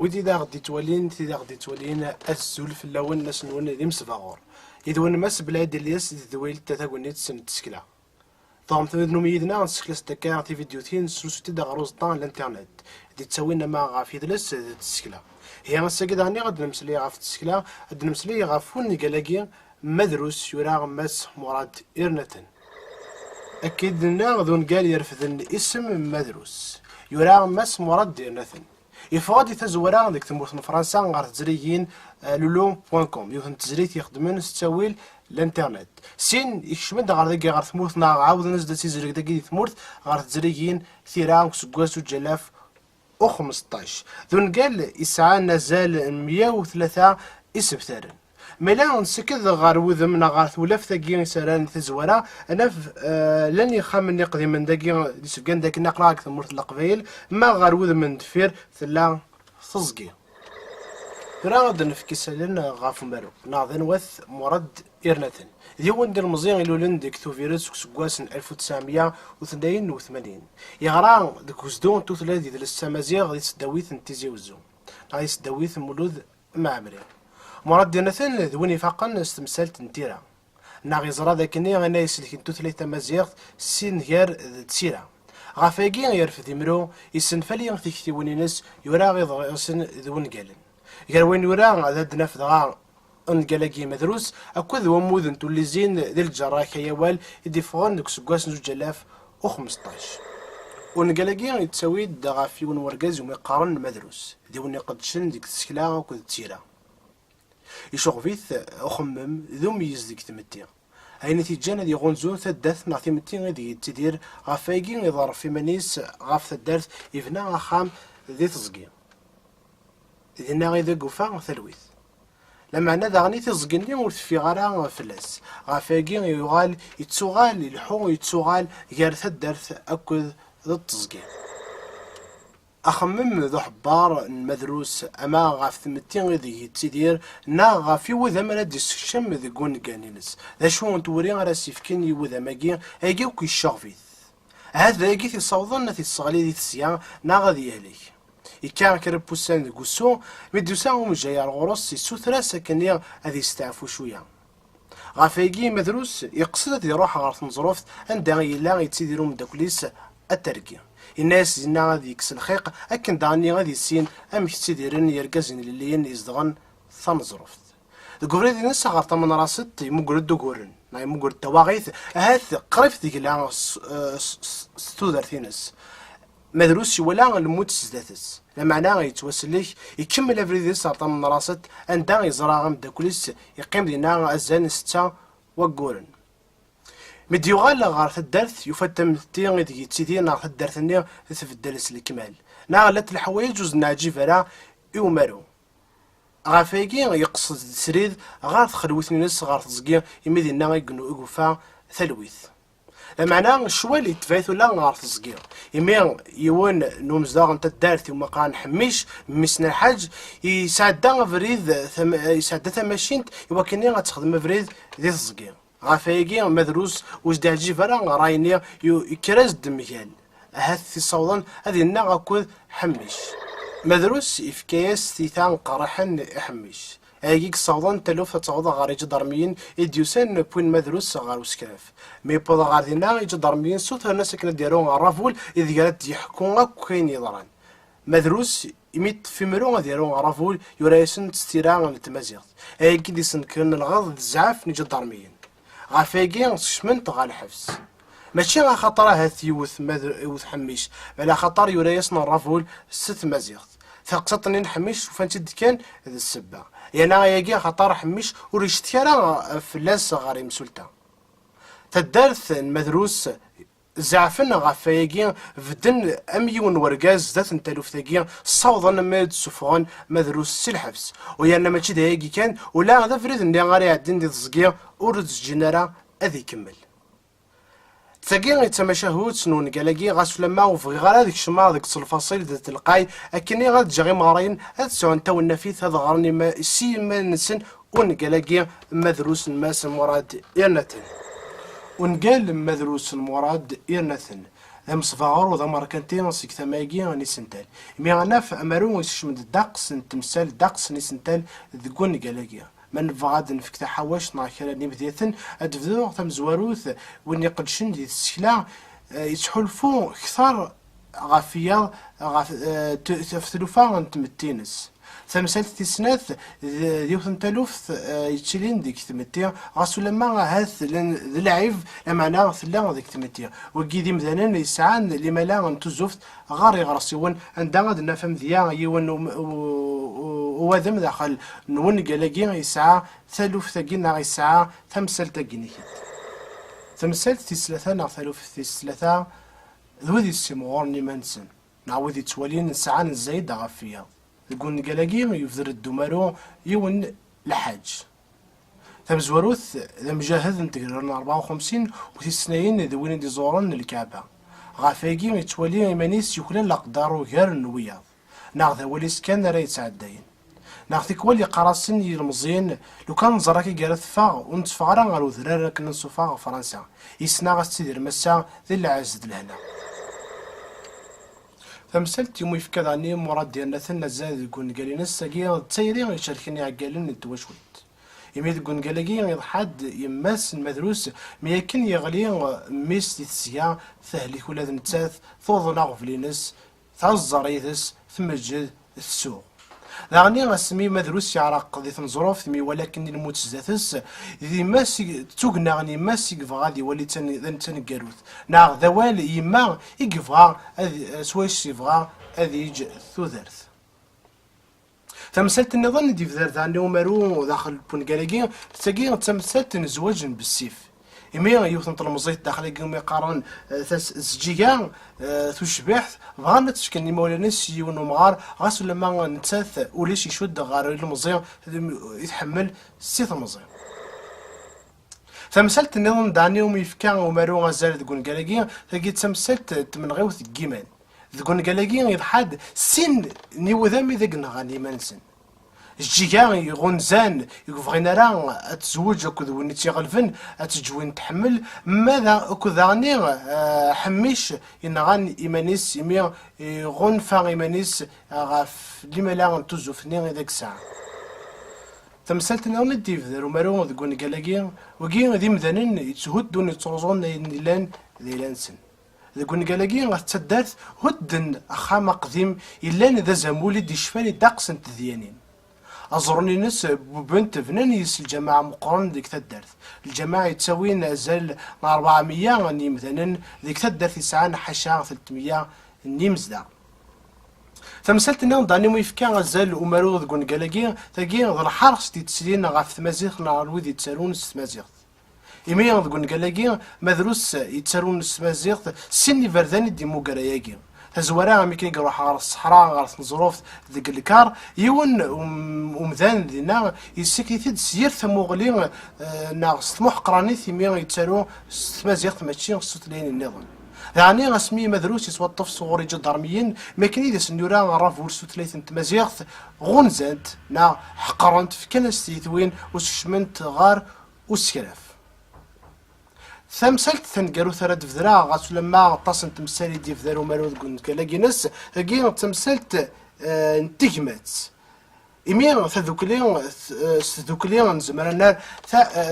ودي دا غدي تولين الزلف اللون ناس نون ذي مسفاغور يدون ماس بلاد الياس ذويل تاغونيت سن تسكلا طعم ثمدنو يدنا نسكلا ستكا في فيديوتين سوستي دا غروز طان الانترنت دي تسوينا ما غافي دلس تسكلا هي غساكي داني غد نمسلي غاف تسكلا غد نمسلي غافون قالاكي مدروس يراغ ماس مراد إرنتن أكيد لنا غدون قال يرفضن اسم مدروس يراغ ماس مراد إرنتن يفغادي تزورا ديك تموت من فرنسا غير تزريين لولو.com يوثن تزريت يخدمن ستاويل الانترنت سين يكشمد غير ديك غير تموتنا عاود نزدت تيزريك داكي تموت غير تزريين ثيران كسكواس وجلاف و15 ذون قال يسعى نزال 103 اسبتارن ملا نسكد غير وذم غير ثولاف ثاكي سران تزورا انا لن يخمن يقضي من داكي يسكن داك نقرا تموت القبيل ما غير وذم من دفير ثلا تصقي راه نفكي سالن غاف مارو ناظن وث مراد إرنتن ديون ديال مزيان يلولن ديك توفيرس كسكواسن 1982 يغرا ديك وزدون توثلا ديال السمازيغ غادي تداويث نتيزي وزو غادي تداويث مولود معمري مراد إرنتن ذوين فاقا استمسالت نتيرا ناغي زرا داكني غانا يسلك توثلا تمازيغ سين غير تسيرا غافاكي يرفد يمرو يسنفالي تيكتيونينس يورا غيضغسن ذون قالن غير وين يورا غاد نافذ نقالاكي مدروس أكوذ وموذن تولي زين ديال الجراح يوال يديفغون ديك سكواس 2015 ونقالاكي يتساوي دغافي ونوركاز وما يقارن مدروس ديوني قدشن ديك السكلا وكذ تسيرا يشوفيث أخمم ذو ميز ديك تمتي هاي نتيجة دي غونزو ثداث نعطي متي غادي تدير غافاكي يضرب في منيس غاف ثدارت يفنا غاخام ذي تزقي إذن غيدا قفا ثلويث لما أنا داغني تزقني ورتفي غارا فلاس غافاكي يغال يتسوغال يلحو يتسوغال غير ثدارت أكد ذو التزقي أخمم ذو حبار المدروس أما غاف ثمتي غادي تدير نا غافي وذا مراد يسكشم ذي كون كانينس ذا شو نتوري غرا سيفكين يوذا ماكي أجي وكي الشغفيث هذا يجي تيصوضن تيصغلي دي تسيا نا غادي يهلك يكان كربوسان دي كوسو ميدوسا ومجايا الغروس يسوثرا ساكنيا هذي يستعفو شويه غافيكي مدروس يقصد يروح غير تنظروف عندها يلا يتسيديرو من داكليس التركي الناس زينا غادي يكس الخيق اكن داني غادي يسين ام يتسيديرن يركزن اللي يزدغن ثنظروف الكوري دي ناس غير تمن راست يمقرد دوكورن يمقرد تواغيث هاث قريب ديك لا ستودرتينس مدروس ولا الموت سداتس لمعنى يتوسل ليه يكمل افريدي سرطان من راست عندها يزرع غام داكوليس يقيم دينا ازان 6 وكورن مديوغال غار الدرث يفتم تيغي ديك تيدي نا الدرث ني تفدلس الكمال نا لات الحوايج وز ناجي فرا يومرو غافيكي يقصد سريد غار تخلوثني ناس غار تزكي يمدينا غيكنو يقفا ثلويث معناه شوالي تفايث ولا غار تزكي يمين يوان نومزداغ نتا دارتي وما قا نحميش مسنا الحاج يسعدا فريد يسعدا ثماشينت يوكني غتخدم فريد ذي تزكي غافايكي مدروس واش داجي فرا رايني يكراز دميال هاث صوضان هذه النا غاكود حميش مدروس إفكاس تيتان قرحن إحميش هاكيك صوضان تلوف تعوض غار يجدرميين إديوسان بوين مدروس غار وسكراف مي بوضا غار دينا يجدرميين صوت الناس كنا ديرون رافول إذ قالت يحكون كاين يضران مدروس إميت في مرون ديرون رافول يرايسن تستيران للتمازيغ هاكي ديسن كن الغاض زعاف نجدرميين غافاكي شمنت غا الحبس ماشي غا خاطر هاث يوث حميش على خاطر يرايسن الرافول ست مازيغ ثقسطني نحميش وفانت كان هذا السبه يعني ياكي خاطر حميش وريشتي راه فلاس غاري مسلطه تدارث المدروس زعفن غاف ياكي فدن اميون ورقاز ذات نتالوف ثاكي صوضا ماد سفغان مدروس سي الحبس ويانا ماشي داياكي كان ولا هذا فريد اللي غاري عدين دي تزكيه ورد الجنرا اذي كمل ثاقي يتمشاهود سنون كالاكي غاس لما وفغي غير هذيك الشمار ديك الفصيل ذات تلقاي اكني غاد جاغي مارين هاد سعون تا النفيث هذا غرني ما سي ما نسن ونكالاكي مدروس الماس المراد يرنتن ونقال مدروس المراد يرنتن ذا مصفاغر وذا مركنتين سيك ثماكي غني سنتال مي غنا في امارو يشمد الدقس نتمثال دقس نسنتال ذكون كالاكي من فغاد نفك تحواش ناكرا نبديثن ادفدو ثم زواروث وين قدشن دي السكلا يتحلفو كثار غافيا غاف تفتلوفا نتمتينس ثمثال تسناث ديوث نتالوف يتشلين ديك تمتيا غاسو لما هاث العيب لمعنى ثلا ديك تمتيا وكيدي مثلا يسعان لما لا نتوزوفت غاري غرسيون عندها غاد نفهم ذيا يون وذم داخل نون كالاكي يسعى ثالوف ثاكينا يسعى ثمثال تاكيني ثمثال تسلثا نا ثالوف تسلثا ذوذي السيمور نيمانسن نعوذي توالين سعان الزايد غافيا يقول كالاكي يفذر الدمارو يون الحاج ثمزوروث ذا مجاهد نتقررنا 54 وتسنين ذوين دي زورن الكعبة غافاكي يتوالي إيمانيس يكلن لقدارو غير النوياض ناخذ وليس كان راه يتعداين ناخذك ولي قراصن يلمزين لو كان زراكي قالت فاغ ونتفغرا غير وذرارا كنا نصوفا فرنسا يسنا غتسيدر مسا ذي العزد لهنا فمسلت يوم يفكر عني مراد ديالنا ثنا زاد يكون قالي نساكي تسيري يشاركني عقالن نتوشويت يميد يكون قالكي يضحد يماس المدروس ميكن يغلي ميس تسيا ثهلي كل هذا نتاث ثوض ناغف لينس ثزر يدس ثم جد السوق يعني غسمي مدروس يعرق ذي تنظروف ثمي ولكن الموت زاتس ذي ماسي توقنا غني ماسي يقفغا ذي ولي تنقاروث ناغ ذوال يما يقفغا سوايش يبغى هذي يجي ثوذرث تمثلت النظام دي في ذا نومرو داخل بونكالاكي تلاقي تمثلت نزواج بالسيف إمي يوثن طلمزيت داخل يقوم يقارن زجيجا تشبح بغانا تشكلني مولانس يونو مغار غاسو لما نتاث وليش يشد غار المزيان يتحمل سيث المزيان تمثلت النظام داني وميفكا ومارو غزال تقول كالاكي تلاقي تمثلت تمنغيوث كيمان تقول كالاكي يضحد سن نيوذامي ذاك نغاني مانسن الجيكا غنزان يبغينا راه اتزوج اكد وين تيغلفن اتجوين تحمل ماذا اكد غني حميش ان غان ايمانيس يمي غنفا ايمانيس غاف لما لا نتوزفني ذاك الساعه تمثلت انا ندي في دارو مارو تقول كالاكي وكي ذي مذانن يتهدون يتروزون لان ذي لانسن تقول كالاكي غتدارت هدن اخام قديم الا ذا زمولي دي شفاني داقس تذيانين أزرني ناس بنت فنان يس الجماعة مقرن ديك تدرت الجماعة يتساوين أزال 400 غني مثلا ديك تدرت يسعان حاشا 300 نيمزدا تمثلت النوم داني ويفكا غزال ومارو تقول كالاكي تاكي ذا الحرس تيتسلين غاف ثمازيغ نهار ويد يتسالون ثمازيغ إمي تقول كالاكي مدروس يتسالون ثمازيغ سني فرداني ديموكراياكي تزورا ملي كيروح على الصحراء على الظروف ذيك الكار يون ومذان ذينا يسكيتد سير ثموغلي ناقص طموح قراني ثمي يتسالو ثمازيغ ماشي خصوتلين النظام يعني رسمي مدروس يتوظف صغوري جدرميين ما كاين يدس نورا راف ورسو ثلاثه تمازيغ غونزانت نا حقرنت في كنس ثوين وشمنت غار وسكراف ثمثلت ثنقارو ثراد فذرا غاسو لما طاسن تمثالي دي فذرا ومارو تقول كالاكي ناس كي تمثلت نتجمات إمير تذوكلي نزمرنا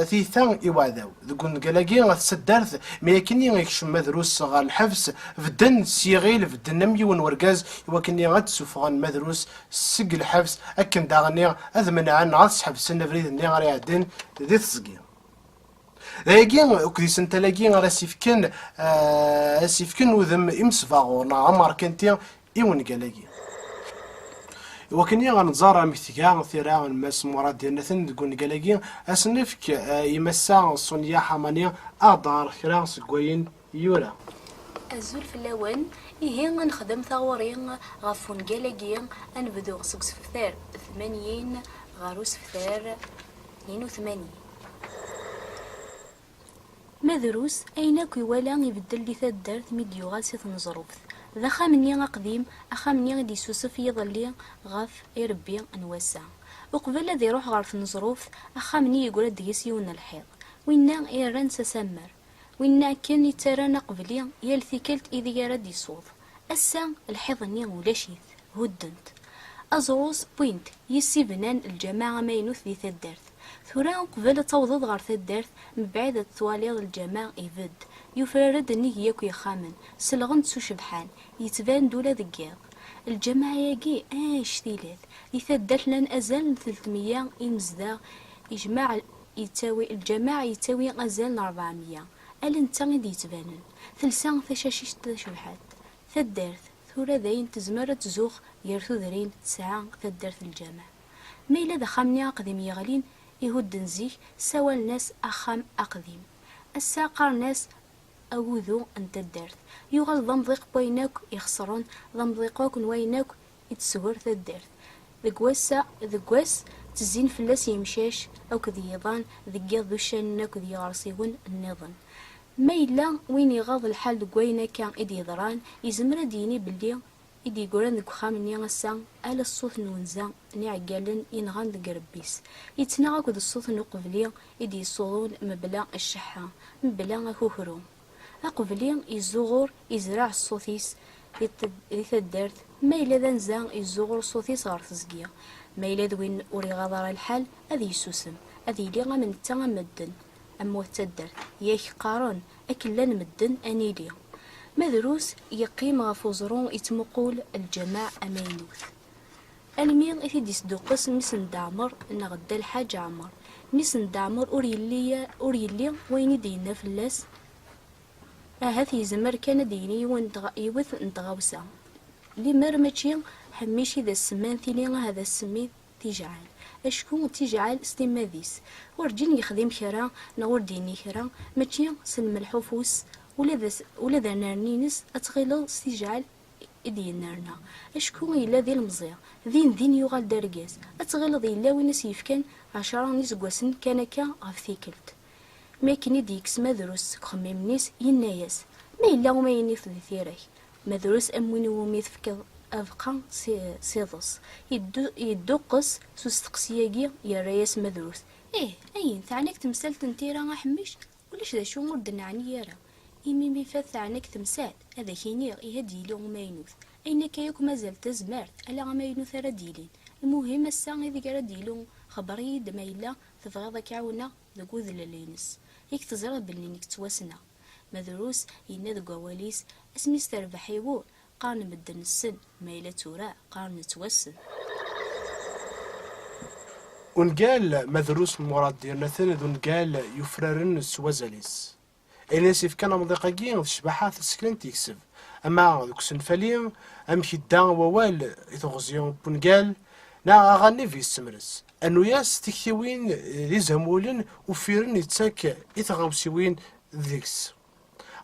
في ثان إواداو ذكون قلاقي تسدرت ميكني يكشم مدروس غا الحبس فدن سيغيل فدن نميون ورقاز وكني غتسوفغان مدروس سق الحبس أكن داغني هذا منعن غاس حبس النفريد ني غاري عدن ذي تسقي لاكين وكدي سنتلاقي غا سيفكن وذم إمسفاغو عمر كنتي إيون قلاقي وكني غنزار مثيكا ثيرا الماس مراد ديالنا تقول قلاقي اسنفك يمسا صونيا حمانيا ادار كرا سكوين يورا الزول في اللون إيه غنخدم ثورين غفون قلاقي أنبدو غسق سفثار 80 غارو سفثار 82 مدروس أينك ولا يبدل لي ثدرت ميديو غاسي تنزروف ذا خامني قديم أخامني غدي يسوسف يضلي غاف يربي نوسع وقبل ذي يروح غارف نزروف أخامني يقول ديس يون الحيض وينا إيران سسمر وينا كان يترانا قبلي يالثي كلت إذا يرد يصوف أسا الحيض ني ولا شيث هدنت أزروس بوينت يسي بنان الجماعة ما ينوث ذي ثدرت ثورا قبل توضض غار ثدرت مبعد تواليض الجماعة إيفد يفرد اني ياكو يخامن سلغن تسو شبحان يتبان دولا ذقيق الجماعة ياكي ثيلاث يثدت لن أزال 300 إمزدا يجمع يتاوي الجماعة يتاوي أزال 400 ألنتا غادي يتبانن ثلثا ثشاشيش شبحات ثدرت ثورا ذاين تزمر تزوخ يرثو ذرين تسعة ثدرت الجماعة ما إلا دخامني أقدم يغلين يهود نزيك سوى الناس أخام أقدم الساقر ناس أوذو أنت الدرت يغل ضمضيق بويناك يخسرون ضمضيقوك ويناك يتسور الدرت ذقواس تزين فلاس يمشاش أو كذي يضان ذقيض ذو شاننا كذي غارسيون النظام ما إلا وين يغاض الحال دقوينا كان إدي يضران يزمر ديني باللي إدي يقولان ذك خامني غسان ألا الصوت نونزا ني عقالن ينغان ذك ربيس يتناغك ذا الصوت نقبلي إدي يصولون مبلا الشحة مبلا أكوهرو أقبلي يزغور يزرع الصوتيس يتدرت ما إلا ذا نزا يزغور الصوتيس غار تزقيا ما إلا ذوين وري غضر الحال أذي يسوسم أذي لي من التغا مدن أمو تدرت ياك قارون أكلان مدن أنيلي مدروس يقيم غفوزرون يتمقول الجماع أمينوث الميغ إثي ديسدوقس ميسن دعمر نغدا الحاج عمر ميسن دعمر أوريلي وين دينا فلاس هاث يزمر كان ديني يوث انتغاوسا لمر ماشي حميشي ذا السمان ثيلي هذا السمي تيجعل أشكون تيجعل استماديس ورجين يخدم كرا نور ديني كرا ماشي سلم الحفوس ولا ذا نارنينس أتغيلو استيجعل إدي نارنا أشكون إلا ذي المزيع ذين يغال دارقاس أتغيلو ذي لا وينس يفكان 10 نيس قواسن كانكا غف ثيكلت ماكني ديكس مدروس خميم نيس يناياس ما إلا وما ينيف ذي ثيرك مدروس أموين وميث فكذ أبقى سيضص يدوقس سوستقسياقي يا رياس مدروس أين ثعنيك تمثال تنتيرا أحمش وليش ذا شو مردن عني يارا إمي فات ثعنيك تمثال هذا كينيغ يهدي لي وماينوث أين كايوك مازال تزمارت ألا ماينوث رديلين المهم الساعة إذا كرديلو خبري دما إلا تبغيض كعونا ذاكو ذلالينس هيك تزرع بلينك تواسنا مدروس ينا ذاك واليس اسمي استربحيوو قارن بدن السن ما إلا تورا قارن توسن ونقال مدروس مراد ديالنا ثاني ونقال يفررن السوازاليس إليسيف كان مضيقاكي الشباحات السكرين تيكسب أما ذوك سنفالي أمشي دا ووال يتغزيون بونقال نا أغاني في السمرس أنو ياس تكتوين ذي زمولن وفيرن يتساك يتغوسيوين ذيكس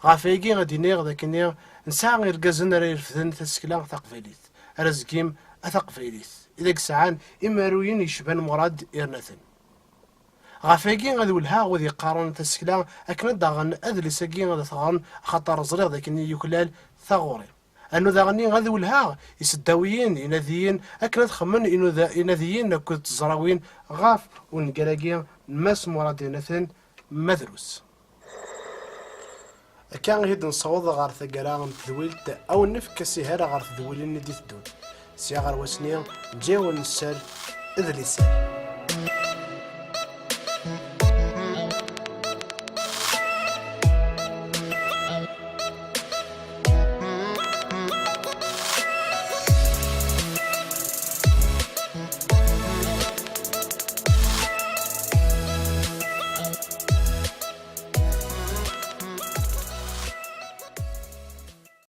غافيكي غادي نيغ ذاكني نساع غير كازن راه يرفدن تسكلا تقفيليت رزقيم أثقفيليت إذا كسعان إماروين يشبان مراد إرناثن غافيكي غادي ولها وذي قارون تسكلا أكنا داغن أدلساكي غادي ثغن خاطر زريغ ذاكني يكلال ثغوري أنو ذاغني غادي ولها يسداويين يناديين أكنا تخمن إنو يناديين كنت زراوين غاف ونقلاقي ماس مراد إرناثن مدروس كان هيد نصوض غار ثقرا تذويلت او نفك سهره غار تذويلين دي تدون سيا غير واسني نجيو نسال إذ لسان.